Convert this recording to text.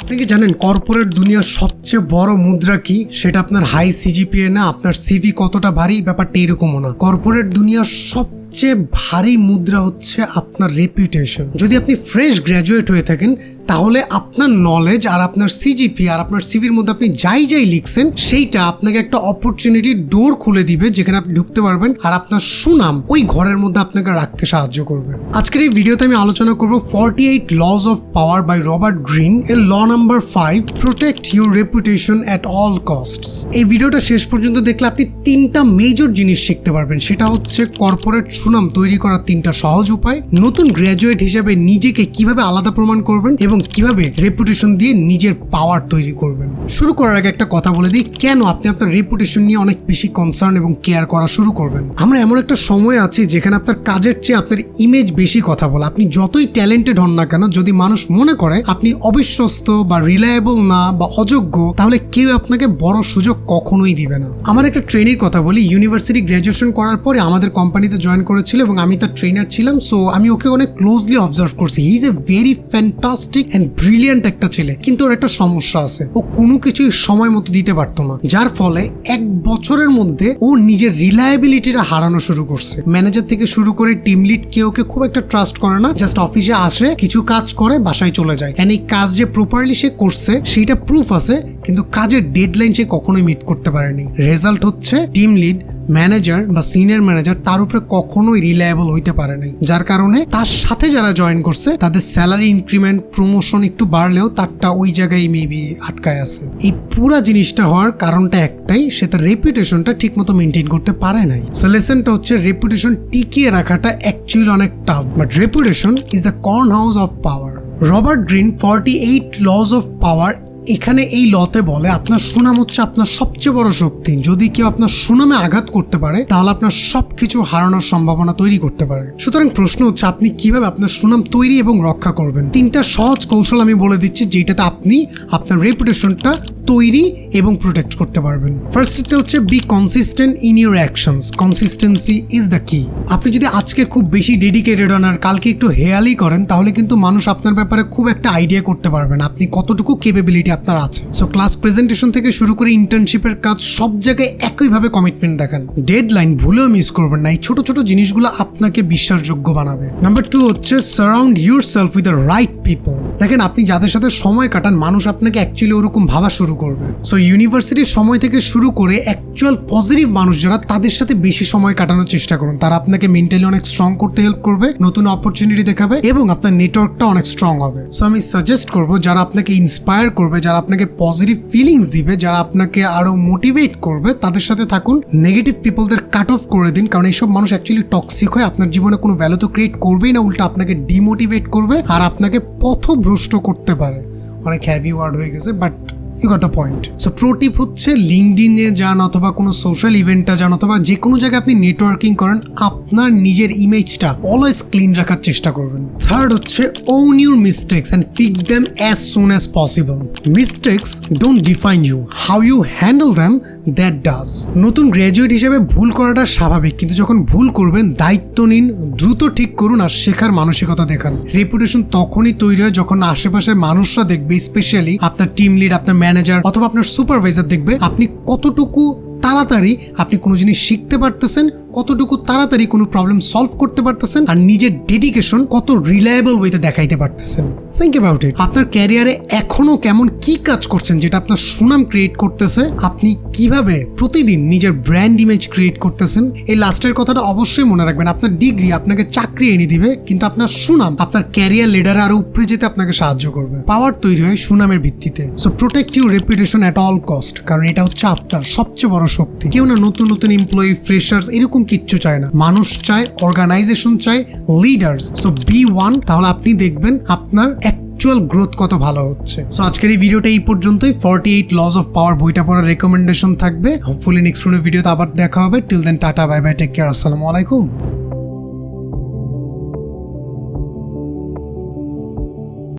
আপনি কি জানেন কর্পোরেট দুনিয়ার সবচেয়ে বড় মুদ্রা কি? সেটা আপনার হাই সিজিপিএ না, আপনার সিভি কতটা ভারী, ব্যাপারটা এরকমও না। কর্পোরেট দুনিয়ার সবচেয়ে ভারী মুদ্রা হচ্ছে আপনার রেপুটেশন। যদি আপনি ফ্রেশ গ্র্যাজুয়েট হয়ে থাকেন তাহলে আপনার নলেজ আর আপনার সিজিপি আর আপনার সিভির মধ্যে আপনি যাই লিখছেন সেইটা আপনাকে একটা অপরচুনিটি ডোর খুলে দিবে, যেখানে আপনি ঢুকতে পারবেন আর আপনার সুনাম ওই ঘরের মধ্যে আপনাকে রাখতে সাহায্য করবে। আজকের এই ভিডিওতে আমি আলোচনা করব 48 laws of power by Robert Greene এর law number 5, protect your reputation at all costs. এই ভিডিওটা শেষ পর্যন্ত দেখলে আপনি তিনটা মেজর জিনিস শিখতে পারবেন। সেটা হচ্ছে কর্পোরেট সুনাম তৈরি করার তিনটা সহজ উপায়, নতুন গ্র্যাজুয়েট হিসেবে নিজেকে কিভাবে আলাদা প্রমাণ করবেন এবং কিভাবে রেপুটেশন দিয়ে নিজের পাওয়ার তৈরি করবেন। শুরু করার আগে একটা কথা বলে দিই, কেন আপনি আপনার রেপুটেশন নিয়ে অনেক বেশি কনসার্ন এবং কেয়ার করা শুরু করবেন। আমরা এমন একটা সময় আছি যেখানে আপনার কাজের চেয়ে আপনার ইমেজ বেশি কথা বলে। আপনি যতই ট্যালেন্টেড হন না কেন, যদি মানুষ মনে করে আপনি অবিশ্বস্ত বা রিলায়েবল না বা অযোগ্য, তাহলে কেউ আপনাকে বড় সুযোগ কখনোই দিবে না। আমার একটা ট্রেনির কথা বলি, ইউনিভার্সিটি গ্র্যাজুয়েশন করার পরে আমাদের কোম্পানিতে জয়েন করেছিল এবং আমি তার ট্রেনার ছিলাম। সো আমি ওকে অনেক ক্লোজলি অবজার্ভ করছি। He is a very fantastic and brilliant একটা ছেলে, কিন্তু ওর একটা সমস্যা আছে, ও কোনো কিছুই সময় মতো দিতে পারতো না, যার ফলে 1 বছরের মধ্যে ও নিজের রিলায়েবিলিটিটা হারানো শুরু করছে। ম্যানেজার থেকে শুরু করে টিম লিড কেউ ওকে খুব একটা ট্রাস্ট করে না, জাস্ট অফিসে আসে, কিছু কাজ করে, বাসায় চলে যায়। এন্ড এই কাজ যে প্রপারলি সে করছে সেটা প্রুফ আছে, কিন্তু কাজের ডেডলাইন সে কখনোই মিট করতে পারেনি। রেজাল্ট হচ্ছে টিম লিড, ম্যানেজার বা সিনিয়র ম্যানেজার তার উপরে কখনোই রিলায়েবল হইতে পারে নাই, যার কারণে তার সাথে যারা জয়েন করছে তাদের স্যালারি ইনক্রিমেন্ট, প্রমোশন একটু বাড়লেও তারটা ওই জায়গায় মেবি আটকায় আছে। এই পুরা জিনিসটা হওয়ার কারণটা একটাই, সে তার রেপুটেশনটা ঠিক মতো মেনটেন করতে পারে নাই। সো লেসনটা হচ্ছে রেপুটেশন টিকিয়ে রাখাটা অ্যাকচুয়ালি অনেক tough, but reputation is the corn house of power. Robert green 48 laws of পাওয়ার এখানে এই লতে বলে আপনার সুনাম হচ্ছে আপনার সবচেয়ে বড় শক্তি। যদি কেউ আপনার সুনামে আঘাত করতে পারে তাহলে আপনার সবকিছু হারানোর সম্ভাবনা তৈরি করতে পারে। সুতরাং প্রশ্ন হচ্ছে আপনি কিভাবে আপনার সুনাম তৈরি এবং রক্ষা করবেন। 3টা সহজ কৌশল আমি বলে দিচ্ছি, যেটাতে আপনি আপনার রেপুটেশনটা তৈরি এবং প্রোটেক্ট করতে পারবেন। ফার্স্টটা হচ্ছে B consistent in your actions. Consistency is the কি। আপনি যদি আজকে খুব বেশি ডেডিকেটেড হন আর কালকে একটু হেয়ালি করেন, তাহলে কিন্তু মানুষ আপনার ব্যাপারে খুব একটা আইডিয়া করতে পারবে না আপনি কতটুকু ক্যাপাবিলিটি আপনার আছে। সো ক্লাস প্রেজেন্টেশন থেকে শুরু করে ইন্টার্নশিপের কাজ, সব জায়গায় একইভাবে কমিটমেন্ট দেখান। ডেডলাইন ভুলেও মিস করবেন না। এই ছোট ছোট জিনিসগুলো আপনাকে বিশ্বাসযোগ্য বানাবে। নাম্বার 2 হচ্ছে surround yourself with the right people. দেখেন, আপনি যাদের সাথে সময় কাটান, মানুষ আপনাকে অ্যাকচুয়ালি ওরকম ভাবা শুরু করবে। সো ইউনিভার্সিটির সময় থেকে শুরু করে অ্যাকচুয়াল পজিটিভ মানুষ যারা, তাদের সাথে বেশি সময় কাটানোর চেষ্টা করুন। তারা আপনাকে মেন্টালি অনেক স্ট্রং করতে হেল্প করবে, নতুন অপরচুনিটি দেখাবে এবং আপনার নেটওয়ার্কটা অনেক স্ট্রং হবে। সো আমি সাজেস্ট করবো যারা আপনাকে ইন্সপায়ার করবে, যারা আপনাকে পজিটিভ ফিলিংস দিবে, যারা আপনাকে আরো মোটিভেট করবে, তাদের সাথে থাকুন। নেগেটিভ পিপলদের কাট অফ করে দিন, কারণ এইসব মানুষ অ্যাকচুয়ালি টক্সিক হয়। আপনার জীবনে কোনো ভ্যালু তো ক্রিয়েট করবেই না, উল্টা আপনাকে ডিমোটিভেট করবে আর আপনাকে পথভ্রষ্ট করতে পারে। অনেক হ্যাভি ওয়ার্ড হয়ে গেছে, but you got the point. So pro tip হচ্ছে লিঙ্কডইনে যান অথবা কোনো সোশ্যাল ইভেন্টে যান অথবা যে কোনো জায়গায় আপনি নেটওয়ার্কিং করেন, আপনার নিজের ইমেজটা অলওয়েজ ক্লিন রাখার চেষ্টা করবেন। থার্ড হচ্ছে own your mistakes and fix them as soon as possible. Mistakes don't define you, how you handle them that does. নতুন গ্র্যাজুয়েট হিসেবে ভুল করাটা স্বাভাবিক, কিন্তু যখন ভুল করবেন দায়িত্ব নিন, দ্রুত ঠিক করুন আর শেখার মানসিকতা দেখান। রেপুটেশন তখনই তৈরি হয় যখন আশেপাশের মানুষরা দেখবে, স্পেশালি আপনার টিম লিড, আপনার ম্যানেজার অথবা আপনার সুপারভাইজার দেখবে আপনি কতটুকু তাড়াতাড়ি আপনি কোনো জিনিস শিখতে পারতেছেন, কতটুকু তাড়াতাড়ি কোনো প্রবলেম সলভ করতে পারতেছেন আর নিজের ডেডিকেশন কত রিলায়েবল ওয়েতে দেখাইতে পারতেছেন। Think about it. আপনার ক্যারিয়ারে এখনো কেমন কি কাজ করছেন যেটা আপনার সুনাম ক্রিয়েট করতেছে, আপনি কিভাবে প্রতিদিন নিজের ব্র্যান্ড ইমেজ ক্রিয়েট করতেছেন। এই লাস্টের কথাটা অবশ্যই মনে রাখবেন। আপনার ডিগ্রি আপনাকে চাকরি এনে দিবে, কিন্তু আপনার সুনাম আপনার ক্যারিয়ার লিডারে আরো উপরে যেতে আপনাকে সাহায্য করবে। পাওয়ার তৈরি হয় সুনামের ভিত্তিতে। So protect your reputation at all cost, কারণ এটা হচ্ছে আপনার সবচেয়ে বড় শক্তি। কেউ না নতুন নতুন এমপ্লয়ি, ফ্রেশার্স এরকম কিচ্ছু চায় না। মানুষ চায়, অর্গানাইজেশন চায়, লিডার্স। সো বি ওয়ান, তাহলে আপনি দেখবেন আপনার অ্যাকচুয়াল গ্রোথ কত ভালো হচ্ছে। সো আজকের এই ভিডিওটা এই পর্যন্তই। 48 লজ অফ পাওয়ার বইটা পড়ার রেকমেন্ডেশন থাকবে। হোপফুলি নেক্সট কোনো ভিডিওতে আবার দেখা হবে। Till then tata, bye bye, take care, আসসালামু আলাইকুম।